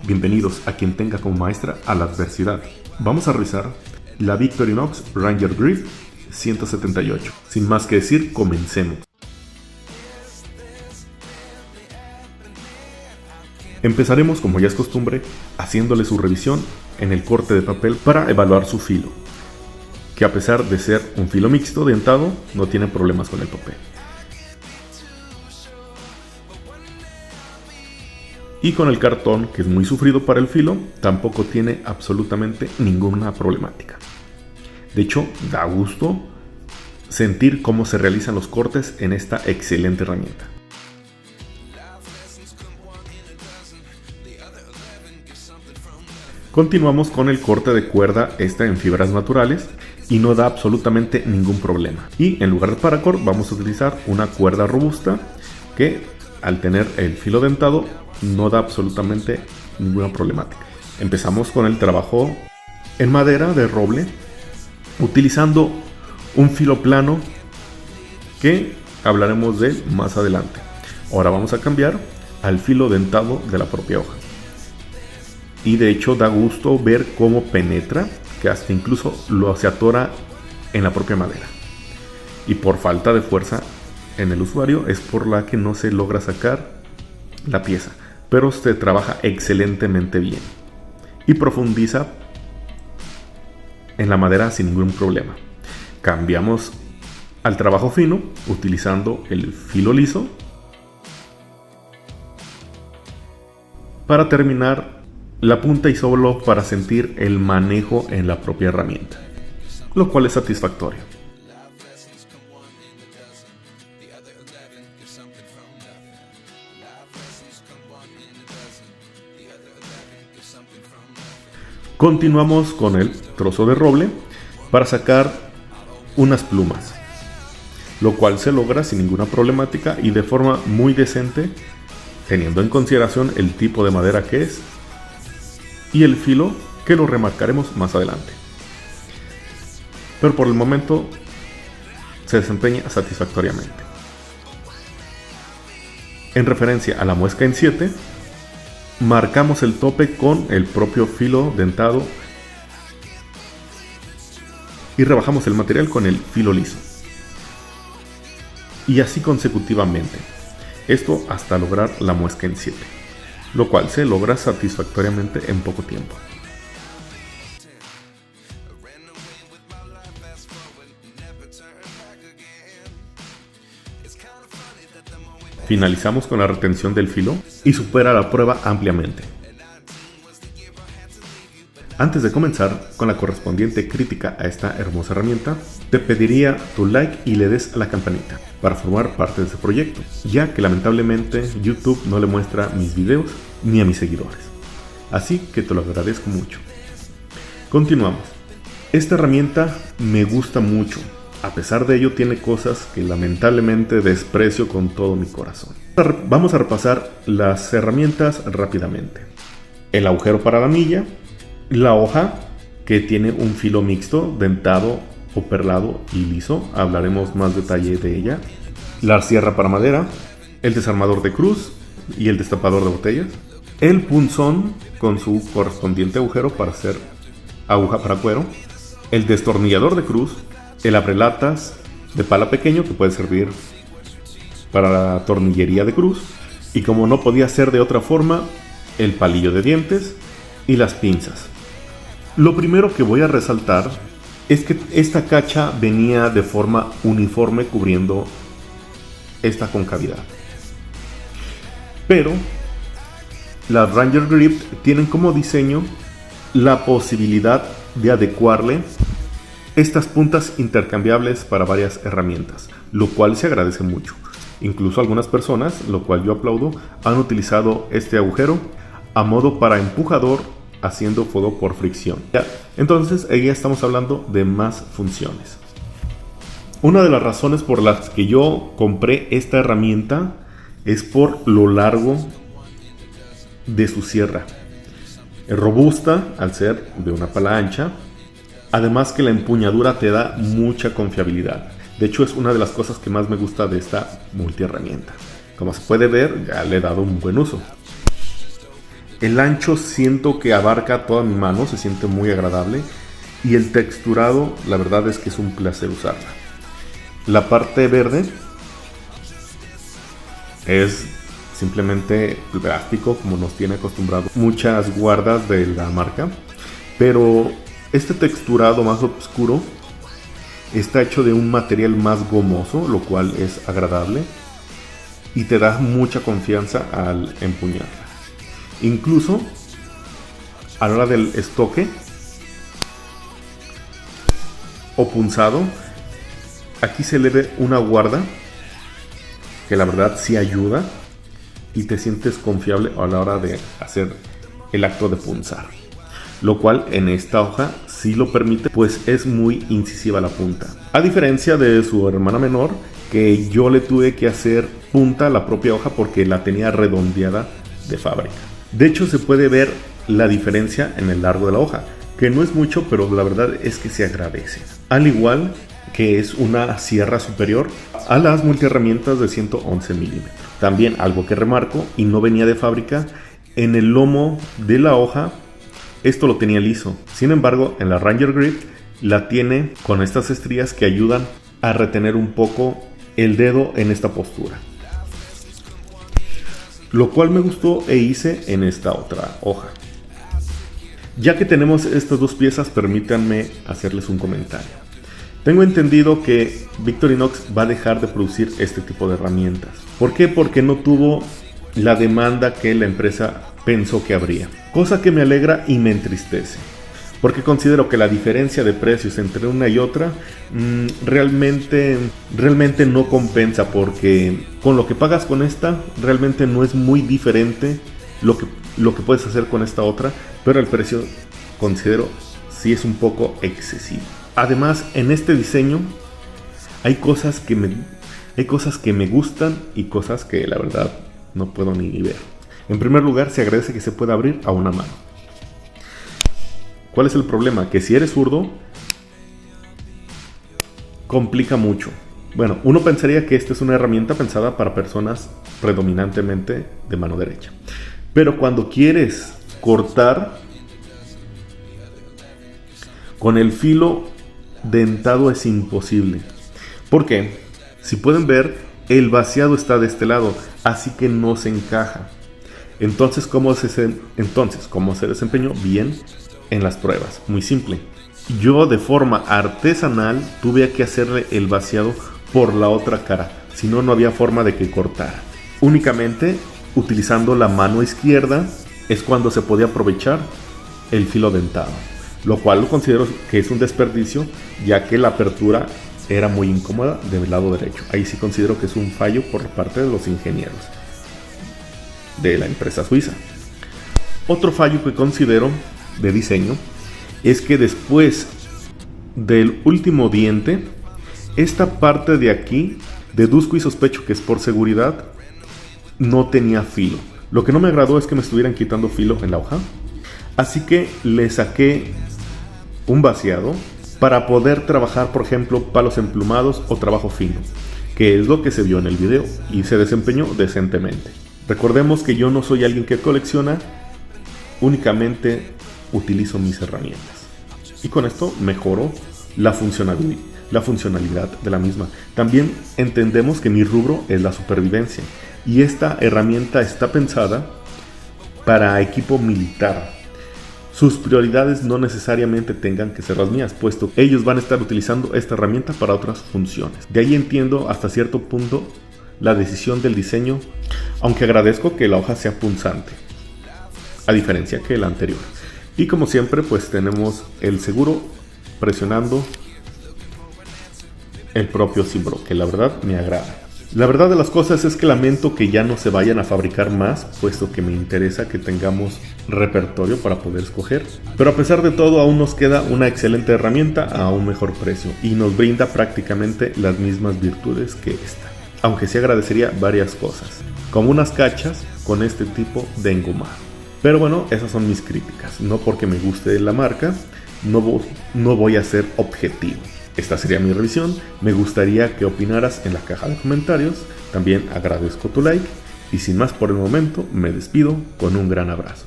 Bienvenidos a quien tenga como maestra a la adversidad. Vamos a revisar la Victorinox Ranger Grip 178. Sin más que decir, comencemos. Empezaremos, como ya es costumbre, haciéndole su revisión en el corte de papel para evaluar su filo, que a pesar de ser un filo mixto dentado, no tiene problemas con el papel. Y con el cartón, que es muy sufrido para el filo, tampoco tiene absolutamente ninguna problemática. De hecho, da gusto sentir cómo se realizan los cortes en esta excelente herramienta. Continuamos con el corte de cuerda, esta en fibras naturales, y no da absolutamente ningún problema. Y en lugar de paracord vamos a utilizar una cuerda robusta que, al tener el filo dentado, no da absolutamente ninguna problemática. Empezamos con el trabajo en madera de roble, utilizando un filo plano que hablaremos de más adelante. Ahora vamos a cambiar al filo dentado de la propia hoja. Y de hecho da gusto ver cómo penetra, que hasta incluso se atora en la propia madera. Y por falta de fuerza en el usuario es por la que no se logra sacar la pieza, pero se trabaja excelentemente bien y profundiza en la madera sin ningún problema. Cambiamos al trabajo fino utilizando el filo liso para terminar la punta y solo para sentir el manejo en la propia herramienta, lo cual es satisfactorio. Continuamos con el trozo de roble para sacar unas plumas, lo cual se logra sin ninguna problemática y de forma muy decente, teniendo en consideración el tipo de madera que es y el filo, que lo remarcaremos más adelante. Pero por el momento se desempeña satisfactoriamente. En referencia a la muesca en 7, marcamos el tope con el propio filo dentado y rebajamos el material con el filo liso. Y así consecutivamente. Esto hasta lograr la muesca en 7, lo cual se logra satisfactoriamente en poco tiempo. Finalizamos con la retención del filo y supera la prueba ampliamente. Antes de comenzar con la correspondiente crítica a esta hermosa herramienta, te pediría tu like y le des a la campanita para formar parte de este proyecto, ya que lamentablemente YouTube no le muestra mis videos ni a mis seguidores. Así que te lo agradezco mucho. Continuamos. Esta herramienta me gusta mucho. A pesar de ello tiene cosas que lamentablemente desprecio con todo mi corazón. Vamos a repasar las herramientas rápidamente. El agujero para la anilla, la hoja que tiene un filo mixto, dentado o perlado y liso, hablaremos más detalle de ella. La sierra para madera, el desarmador de cruz y el destapador de botellas. El punzón con su correspondiente agujero para hacer aguja para cuero. El destornillador de cruz. El abrelatas de pala pequeño que puede servir para la tornillería de cruz. Y como no podía ser de otra forma, el palillo de dientes y las pinzas. Lo primero que voy a resaltar es que esta cacha venía de forma uniforme cubriendo esta concavidad. Pero las Ranger Grip tienen como diseño la posibilidad de adecuarle estas puntas intercambiables para varias herramientas, lo cual se agradece mucho. Incluso algunas personas, lo cual yo aplaudo, han utilizado este agujero a modo para empujador, haciendo fuego por fricción. Entonces, ahí estamos hablando de más funciones. Una de las razones por las que yo compré esta herramienta es por lo largo de su sierra. Es robusta al ser de una pala ancha. Además que la empuñadura te da mucha confiabilidad. De hecho, es una de las cosas que más me gusta de esta multiherramienta. Como se puede ver, ya le he dado un buen uso. El ancho siento que abarca toda mi mano, se siente muy agradable. Y el texturado, la verdad es que es un placer usarla. La parte verde es simplemente plástico, como nos tiene acostumbrado muchas guardas de la marca. Pero este texturado más oscuro está hecho de un material más gomoso, lo cual es agradable y te da mucha confianza al empuñarla. Incluso a la hora del estoque o punzado, aquí se le ve una guarda que la verdad sí ayuda y te sientes confiable a la hora de hacer el acto de punzar, lo cual en esta hoja sí lo permite, pues es muy incisiva la punta, a diferencia de su hermana menor, que yo le tuve que hacer punta a la propia hoja porque la tenía redondeada de fábrica. De hecho, se puede ver la diferencia en el largo de la hoja, que no es mucho, pero la verdad es que se agradece. Al igual que es una sierra superior a las multiherramientas de 111 milímetros. También algo que remarco, y no venía de fábrica, en el lomo de la hoja, esto lo tenía liso. Sin embargo, en la Ranger Grip la tiene con estas estrías que ayudan a retener un poco el dedo en esta postura. Lo cual me gustó e hice en esta otra hoja. Ya que tenemos estas dos piezas, permítanme hacerles un comentario. Tengo entendido que Victorinox va a dejar de producir este tipo de herramientas. ¿Por qué? Porque no tuvo la demanda que la empresa pensó que habría. Cosa que me alegra y me entristece. Porque considero que la diferencia de precios entre una y otra realmente no compensa, porque con lo que pagas con esta realmente no es muy diferente lo que puedes hacer con esta otra, pero el precio considero sí es un poco excesivo. Además, en este diseño hay cosas que me gustan y cosas que la verdad no puedo ni ver. En primer lugar, se agradece que se pueda abrir a una mano. ¿Cuál es el problema? Que si eres zurdo, complica mucho. Bueno, uno pensaría que esta es una herramienta pensada para personas predominantemente de mano derecha. Pero cuando quieres cortar, con el filo dentado es imposible. ¿Por qué? Si pueden ver, el vaciado está de este lado, así que no se encaja. Entonces, ¿cómo se desempeñó? Bien, en las pruebas. Muy simple. Yo de forma artesanal tuve que hacerle el vaciado por la otra cara. Si no, no había forma de que cortara. Únicamente utilizando la mano izquierda es cuando se podía aprovechar el filo dentado. Lo cual lo considero que es un desperdicio, ya que la apertura era muy incómoda del lado derecho. Ahí sí considero que es un fallo por parte de los ingenieros de la empresa suiza. Otro fallo que considero de diseño es que después del último diente, esta parte de aquí, deduzco y sospecho que es por seguridad, no tenía filo. Lo que no me agradó es que me estuvieran quitando filo en la hoja, así que le saqué un vaciado para poder trabajar, por ejemplo, palos emplumados o trabajo fino, que es lo que se vio en el video y se desempeñó decentemente. Recordemos que yo no soy alguien que colecciona, únicamente utilizo mis herramientas y con esto mejoro la funcionalidad de la misma. También entendemos que mi rubro es la supervivencia y esta herramienta está pensada para equipo militar. Sus prioridades no necesariamente tengan que ser las mías, puesto que ellos van a estar utilizando esta herramienta para otras funciones. De ahí entiendo hasta cierto punto la decisión del diseño, aunque agradezco que la hoja sea punzante, a diferencia que la anterior. Y como siempre, pues tenemos el seguro presionando el propio cimbro, que la verdad me agrada. La verdad de las cosas es que lamento que ya no se vayan a fabricar más, puesto que me interesa que tengamos repertorio para poder escoger. Pero a pesar de todo, aún nos queda una excelente herramienta a un mejor precio y nos brinda prácticamente las mismas virtudes que esta. Aunque sí agradecería varias cosas, como unas cachas con este tipo de engomado. Pero bueno, esas son mis críticas. No porque me guste la marca, no voy a ser objetivo. Esta sería mi revisión. Me gustaría que opinaras en la caja de comentarios. También agradezco tu like. Y sin más por el momento, me despido con un gran abrazo.